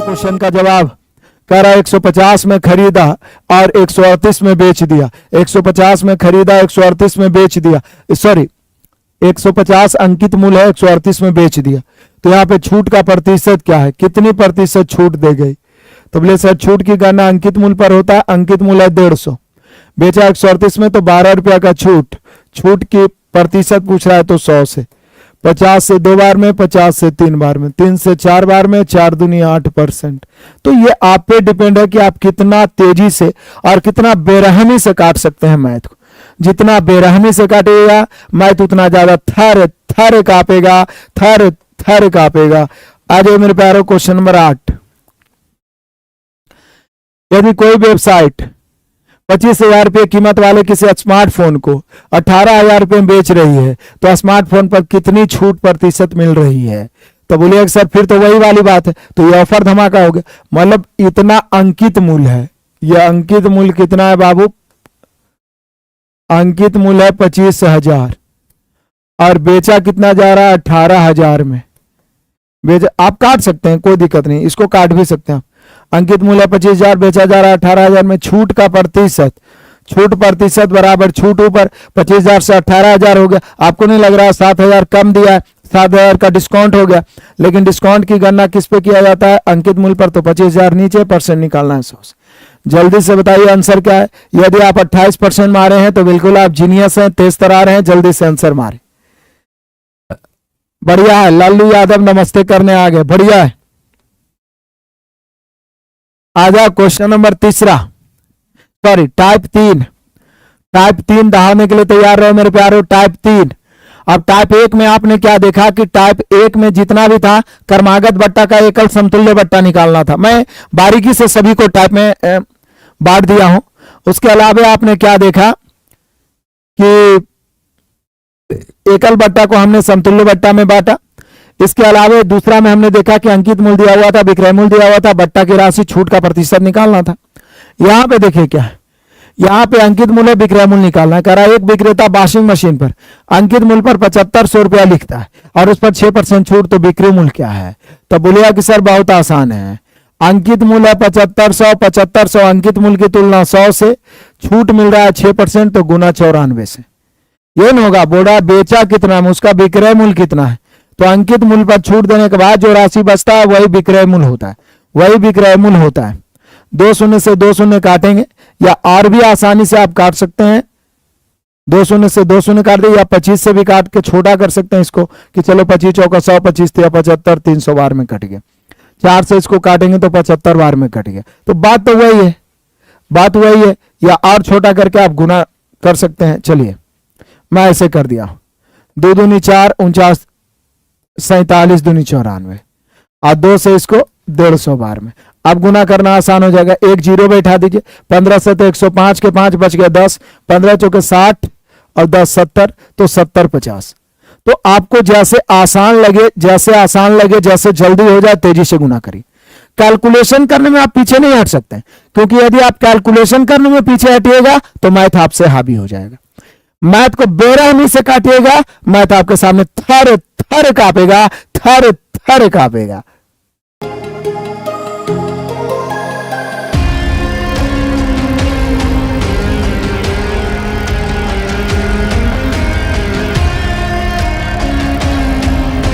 Question का जवाब कह रहा है 150 में खरीदा और 138 में बेच दिया। 150 में खरीदा 138 में बेच दिया, सॉरी 150 अंकित मूल्य है, 138 में बेच दिया। तो यहाँ पे छूट का प्रतिशत क्या है, कितनी प्रतिशत छूट दे गई? तो बोले सर छूट की गणना अंकित मूल्य पर होता है, अंकित मूल्य है 150, बेचा 138 में तो 12 रुपया का छूट। छूट की प्रतिशत पूछ रहा है तो 100 से, 50 से 2 बार में, 50 से 3 बार में, 3 से 4 बार में, 4 दूनी 8%। तो ये आप पे डिपेंड है कि आप कितना तेजी से और कितना बेरहमी से काट सकते हैं मैथ को। जितना बेरहमी से काटेगा मैथ उतना ज्यादा थर थर कापेगा, थर थर कापेगा। आ जाओ मेरे प्यारो क्वेश्चन नंबर 8। यदि कोई वेबसाइट 25,000 रुपये कीमत वाले किसी स्मार्टफोन को 18,000 रुपये में बेच रही है तो स्मार्टफोन पर कितनी छूट प्रतिशत मिल रही है? तो बोलिए सर फिर तो वही वाली बात है, तो ये ऑफर धमाका हो गया। मतलब इतना अंकित मूल्य है, यह अंकित मूल्य कितना है बाबू? अंकित मूल्य है 25,000 और बेचा कितना जा रहा है? 18,000 में बेचा। आप काट सकते हैं, कोई दिक्कत नहीं, इसको काट भी सकते हैं। अंकित मूल्य 25,000, बेचा जा रहा है 18,000 में। छूट का प्रतिशत, छूट प्रतिशत बराबर छूट ऊपर 25,000 से 18,000 हो गया। आपको नहीं लग रहा 7,000 कम दिया है, 7,000 का डिस्काउंट हो गया, लेकिन डिस्काउंट की गणना किस पे किया जाता है? अंकित मूल्य पर। तो 25,000 नीचे, परसेंट निकालना है 100 से। जल्दी से बताइए आंसर क्या है। यदि आप 28% मारे हैं तो बिल्कुल आप जीनियस हैं, तेज तरार हैं, जल्दी से आंसर मारे। बढ़िया है, लालू यादव नमस्ते करने आ गए, बढ़िया है। आ जाओ question number 3, sorry type 3। Type 3 दहाड़ने के लिए तैयार रहो मेरे प्यारो। टाइप 3। अब टाइप 1 में आपने क्या देखा कि टाइप 1 में जितना भी था क्रमागत बट्टा का एकल समतुल्य बट्टा निकालना था। मैं बारीकी से सभी को टाइप में बांट दिया हूं। उसके अलावा आपने क्या देखा कि एकल बट्टा को हमने समतुल्य बट्टा में बांटा। इसके अलावा दूसरा में हमने देखा कि अंकित मूल्य दिया हुआ था, विक्रय मूल्य दिया हुआ था, बट्टा की राशि, छूट का प्रतिशत निकालना था। यहां पे देखिए क्या है, यहां पे अंकित मूल्य विक्रय मूल्य निकालना है। कह रहा है एक विक्रेता वॉशिंग मशीन पर अंकित मूल्य पर 7500 रुपया लिखता है और उस पर 6% छूट, तो विक्रय मूल्य क्या है? तो बोलिए कि सर बहुत आसान है। अंकित मूल्य 7500, 7500 अंकित मूल्य की तुलना 100 से, छूट मिल रहा है 6%, तो गुना 94 से। ये नहीं होगा बोला बेचा कितना में, उसका विक्रय मूल्य कितना है, तो अंकित मूल्य पर छूट देने के बाद जो राशि बचता है वही विक्रय मूल्य होता है, वही विक्रय मूल्य होता है। 2 शून्य से 2 शून्य काटेंगे, या और भी आसानी से आप काट सकते हैं। 2 शून्य से 2 शून्य काट दे, या 25 से भी काट के छोटा कर सकते हैं इसको कि चलो 25 चौका 100, 25 या 75, 300 बार में कट गया। 4 से इसको काटेंगे तो 75 बार में कट गया। तो बात तो वही है, बात वही है। या और छोटा करके आप गुना कर सकते हैं। चलिए मैं ऐसे कर दिया, 2 दूनी 4, 49, 47 दूनी 94 और 2 से इसको 150 बार में। अब गुना करना आसान हो जाएगा, एक जीरो बैठा दीजिए। 15 से तो 105 के 5 बच गया 10, 15 चौके 60 और 10 70, तो 70 50। तो आपको जैसे आसान लगे, जैसे आसान लगे, जैसे जल्दी हो जाए तेजी से गुना करिए। कैलकुलेशन करने में आप पीछे नहीं हट सकते, क्योंकि यदि आप कैलकुलेशन करने में पीछे हटिएगा तो मैथ आपसे हावी हो जाएगा। मैथ को बेरहमी से काटिएगा, मैथ आपके सामने थर थर कापेगा, थर थर कापेगा।